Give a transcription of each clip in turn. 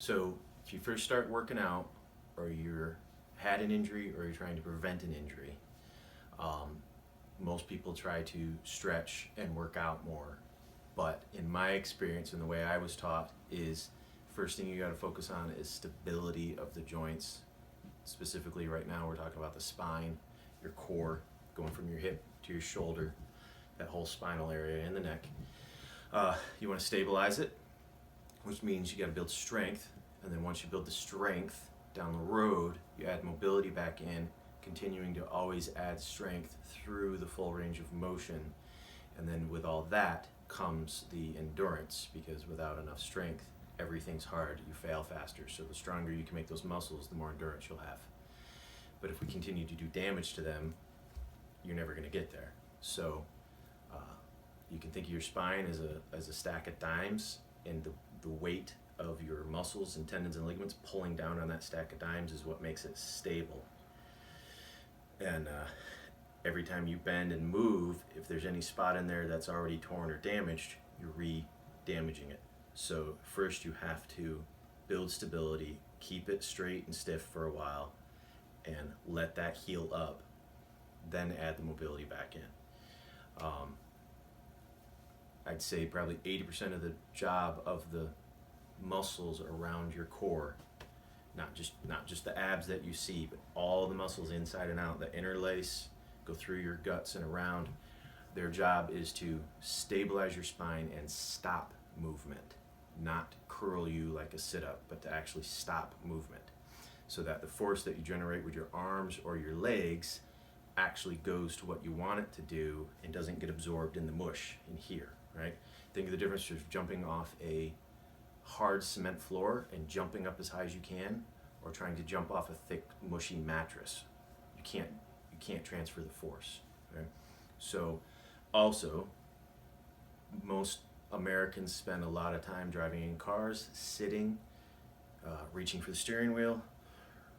So if you first start working out, or you're had an injury, or you're trying to prevent an injury, um, most people try to stretch and work out more. But in my experience and the way I was taught is first thing you got to focus on is stability of the joints. Specifically right now we're talking about the spine, your core, going from your hip to your shoulder, that whole spinal area and the neck. You want to stabilize it, which means you got to build strength. And then once you build the strength down the road, you add mobility back in, continuing to always add strength through the full range of motion. And then with all that comes the endurance, because without enough strength, everything's hard. You fail faster. So the stronger you can make those muscles, the more endurance you'll have. But if we continue to do damage to them, you're never going to get there. So you can think of your spine as a stack of dimes, and the weight of your muscles and tendons and ligaments pulling down on that stack of dimes is what makes it stable. And every time you bend and move, if there's any spot in there that's already torn or damaged, you're re-damaging it. So first you have to build stability, keep it straight and stiff for a while, and let that heal up, then add the mobility back in. I'd say probably 80% of the job of the muscles around your core, not just the abs that you see, but all the muscles inside and out that interlace, go through your guts and around, their job is to stabilize your spine and stop movement, not curl you like a sit-up, but to actually stop movement, so that the force that you generate with your arms or your legs actually goes to what you want it to do and doesn't get absorbed in the mush in here, right? Think of the difference between jumping off a hard cement floor and jumping up as high as you can, or trying to jump off a thick mushy mattress. You can't transfer the force, right? So also, most Americans spend a lot of time driving in cars, sitting, reaching for the steering wheel,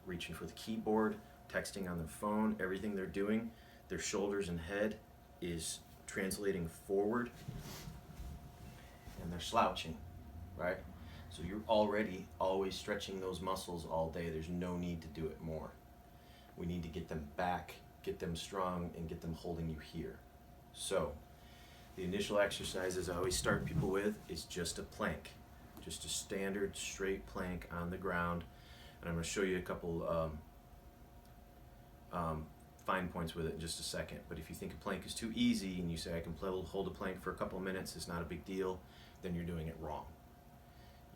reaching for the keyboard, texting on their phone. Everything they're doing, their shoulders and head is translating forward, and they're slouching, right? So you're already always stretching those muscles all day. There's no need to do it more. We need to get them back, get them strong, and get them holding you here. So the initial exercises I always start people with is just a plank, just a standard straight plank on the ground. And I'm going to show you a couple fine points with it in just a second. But if you think a plank is too easy and you say I can hold a plank for a couple of minutes, it's not a big deal, then you're doing it wrong.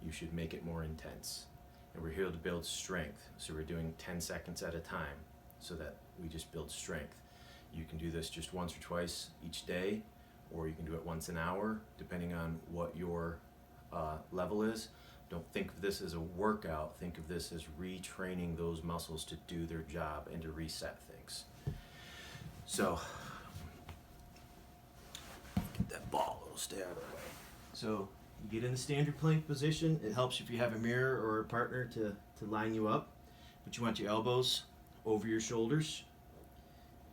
You should make it more intense. And we're here to build strength. So we're doing 10 seconds at a time so that we just build strength. You can do this just once or twice each day, or you can do it once an hour, depending on what your level is. Don't think of this as a workout. Think of this as retraining those muscles to do their job and to reset things. So, get that ball, it'll stay out of the way. So, you get in the standard plank position. It helps if you have a mirror or a partner to line you up. But you want your elbows over your shoulders,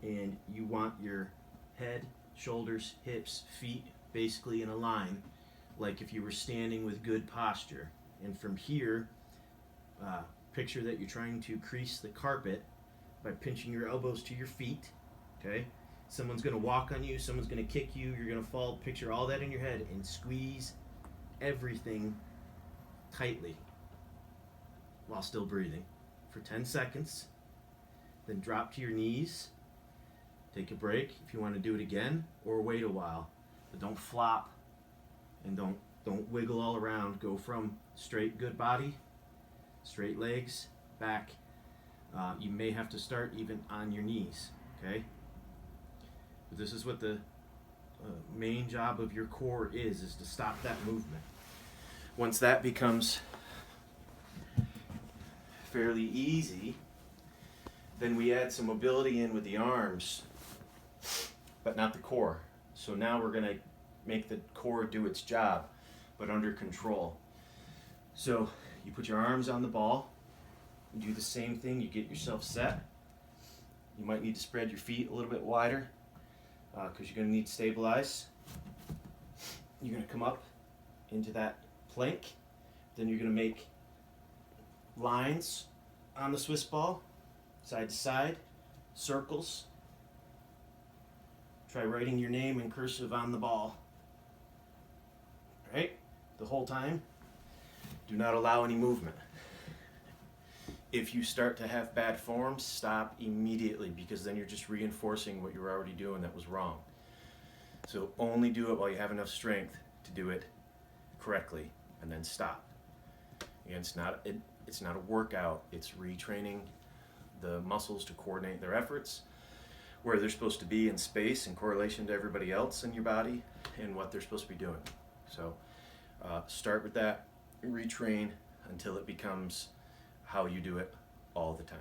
and you want your head, shoulders, hips, feet basically in a line, like if you were standing with good posture. And from here, picture that you're trying to crease the carpet by pinching your elbows to your feet, okay? Someone's going to walk on you, someone's going to kick you, you're going to fall. Picture all that in your head and squeeze everything tightly while still breathing for 10 seconds. Then drop to your knees. Take a break if you want to do it again, or wait a while. But don't flop and don't wiggle all around. Go from straight good body, straight legs, back. You may have to start even on your knees, okay? But this is what the main job of your core is to stop that movement. Once that becomes fairly easy, then we add some mobility in with the arms, but not the core. So now we're going to make the core do its job, but under control. So you put your arms on the ball, you do the same thing, you get yourself set. You might need to spread your feet a little bit wider because you're going to need to stabilize. You're going to come up into that plank, then you're going to make lines on the Swiss ball, side to side, circles. Try writing your name in cursive on the ball. Right? The whole time. Do not allow any movement. If you start to have bad forms, stop immediately, because then you're just reinforcing what you were already doing that was wrong. So only do it while you have enough strength to do it correctly, and then stop. Again, it's not a workout, it's retraining the muscles to coordinate their efforts, where they're supposed to be in space in correlation to everybody else in your body and what they're supposed to be doing. So start with that, retrain until it becomes how you do it all the time.